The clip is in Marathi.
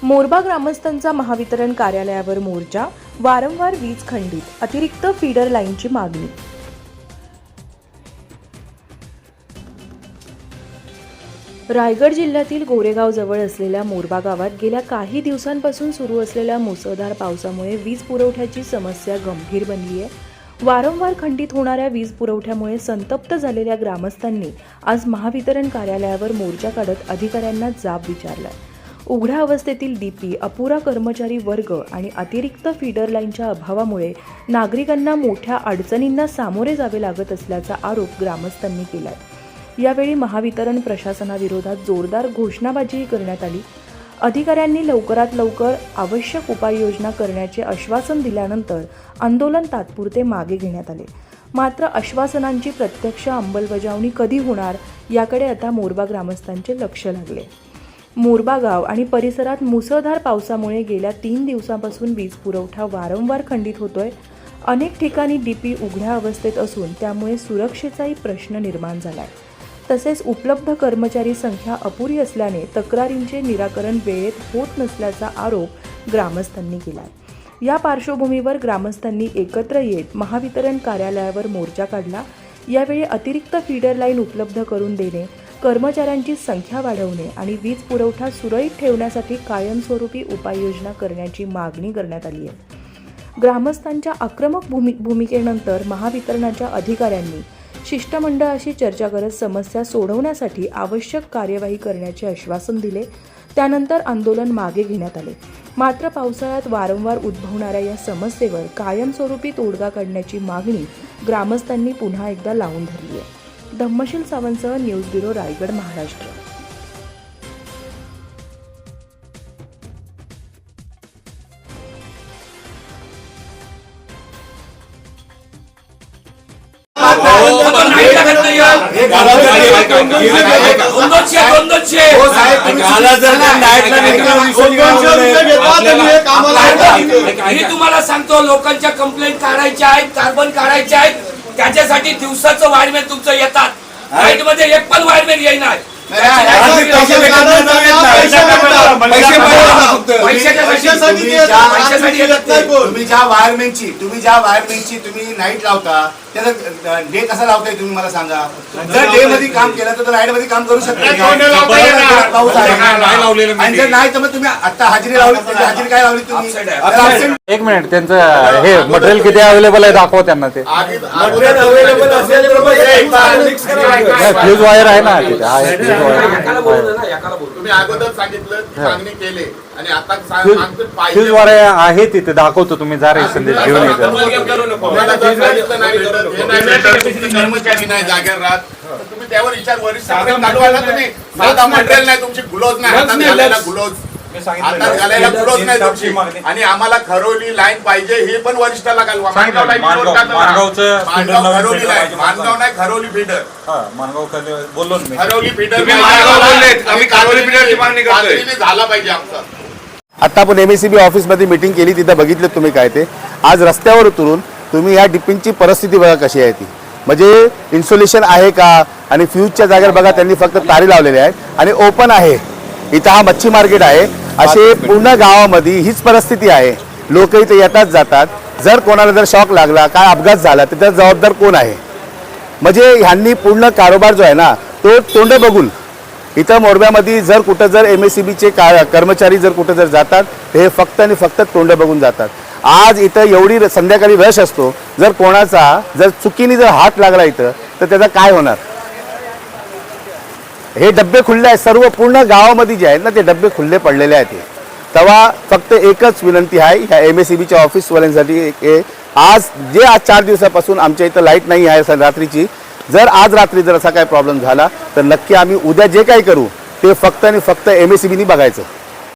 मोरबा ग्रामस्थांचा महावितरण कार्यालयावर मोर्चा, वारंवार वीज खंडित, अतिरिक्त फीडर लाईनची मागणी। रायगड जिल्ह्यातील गोरेगाव जवळ असलेल्या मोरबा गावात गेल्या काही दिवसांपासून सुरू असलेल्या मुसळधार पावसामुळे वीज पुरवठ्याची समस्या गंभीर बनली आहे। वारंवार खंडित होणाऱ्या वीज पुरवठ्यामुळे संतप्त झालेल्या ग्रामस्थांनी आज महावितरण कार्यालयावर मोर्चा काढत अधिकाऱ्यांना जाब विचारलाय। उघड्या अवस्थेतील डीपी, अपुरा कर्मचारी वर्ग आणि अतिरिक्त फीडर लाईनच्या अभावामुळे नागरिकांना मोठ्या अडचणींना सामोरे जावे लागत असल्याचा आरोप ग्रामस्थांनी केलाय। यावेळी महावितरण प्रशासनाविरोधात जोरदार घोषणाबाजी करण्यात आली। अधिकाऱ्यांनी लवकरात लवकर आवश्यक उपाययोजना करण्याचे आश्वासन दिल्यानंतर आंदोलन तात्पुरते मागे घेण्यात आले। मात्र आश्वासनांची प्रत्यक्ष अंमलबजावणी कधी होणार याकडे आता मोरबा ग्रामस्थांचे लक्ष लागले। मोरबा गाव आणि परिसरात मुसळधार पावसामुळे गेल्या 3 दिवसांपासून वीज पुरवठा वारंवार खंडित होतोय। अनेक ठिकाणी डीपी उघड्या अवस्थेत असून त्यामुळे सुरक्षेचाही प्रश्न निर्माण झालाय। तसेच उपलब्ध कर्मचारी संख्या अपुरी असल्याने तक्रारींचे निराकरण वेळेत होत नसल्याचा आरोप ग्रामस्थांनी केलाय। या पार्श्वभूमीवर ग्रामस्थांनी एकत्र येत महावितरण कार्यालयावर मोर्चा काढला। यावेळी अतिरिक्त फीडर लाईन उपलब्ध करून देणे, कर्मचाऱ्यांची संख्या वाढवणे आणि वीज पुरवठा सुरळीत ठेवण्यासाठी कायमस्वरूपी उपाययोजना करण्याची मागणी करण्यात आली आहे। ग्रामस्थांच्या आक्रमक भूमिकेनंतर महावितरणाच्या अधिकाऱ्यांनी शिष्टमंडळाशी चर्चा करत समस्या सोडवण्यासाठी आवश्यक कार्यवाही करण्याचे आश्वासन दिले। त्यानंतर आंदोलन मागे घेण्यात आले। मात्र पावसाळ्यात वारंवार उद्भवणाऱ्या या समस्येवर कायमस्वरूपी तोडगा काढण्याची मागणी ग्रामस्थांनी पुन्हा एकदा लावून धरली आहे। धम्मशील सावंतसह न्यूज ब्युरो, रायगड, महाराष्ट्र। मी तुम्हाला सांगतो, लोकांच्या कंप्लेंट काढायच्या आहेत, कार्बन काढायचे आहेत, त्याच्यासाठी दिवसाचं वायरमॅन तुमचं येतात, नाईट मध्ये एक पण वायरमॅन येणार। तुम्ही ज्या वायरमॅनची तुम्ही नाईट लावता, त्याला डे कसा लावताय तुम्ही मला सांगा। जर डे मध्ये काम केलं तर नाईट मध्ये काम करू शकता। पाऊस आहे आणि जर नाही तर मग तुम्ही आता हजेरी लावली, हजेरी काय लावली तुम्ही? एक मिनिट, त्यांचं हे मटेरियल किती अवेलेबल आहे दाखवा त्यांना। ते मटेरियल अवेलेबल असेल फ्यूज वायर आहे ना तिथे, तुम्ही अगोदर सांगितलं, मागणी केली आणि आता फ्यूज वायर आहे तिथे दाखवतो, तुम्ही जा रे संदेश घेऊन येतो। कर्मचारी नाही जागेवर राहत, तुम्ही त्यावर विचार वरिष्ठ तुम्ही मटेरियल नाही, तुमची ग्लोव्ज नाही, हातात घालायला ग्लोव्ज नाही तुमची, आणि आम्हाला खरोली लाईन पाहिजे हे पण वरिष्ठाला घालवा। मानगाव नाही, खरोली फीडर, बोललो खरोली फीडर झाला पाहिजे आमचा। आता आपण MSEB ऑफिसमध्ये मीटिंग केली, तिथं बघितलं तुम्ही काय ते। आज रस्त्यावर उतरून तुम्ही या डिपिंगची परिस्थिती बघा कशी आहे ती, म्हणजे इन्सुलेशन आहे का, आणि फ्यूजच्या जागेवर बघा त्यांनी फक्त तारी लावलेल्या आहेत आणि ओपन आहे। इथं हा मच्छी मार्केट आहे, असे पूर्ण गावामध्ये हीच परिस्थिती आहे। लोक इथे येतात जातात, जर कोणाला जर शॉक लागला, काय अपघात झाला तर त्याचा जबाबदार कोण आहे? म्हणजे ह्यांनी पूर्ण कारोबार जो आहे ना तो तोंड बघून इथं मोरब्यामध्ये जर कुठं जर MSEBचे कर्मचारी जर कुठं जर जातात हे फक्त आणि फक्त तोंड बघून जातात। आज इथं एवढी संध्याकाळी रश असतो, जर कोणाचा जर चुकीने जर हात लागला इथं तर त्याचा काय होणार? हे डब्बे खुल्ले आहेत, सर्व पूर्ण गावामध्ये जे आहेत ना ते डब्बे खुल्ले पडलेले आहेत। तेव्हा फक्त एकच विनंती आहे ह्या MSEBच्या ऑफिसवाल्यांसाठी, आज 4 दिवसापासून आमच्या इथं लाईट नाही आहे रात्रीची, जर आज रात्री जर असा काही प्रॉब्लेम झाला तर नक्की आम्ही उद्या जे काही करू ते फक्त आणि फक्त MSEBनी बघायचं।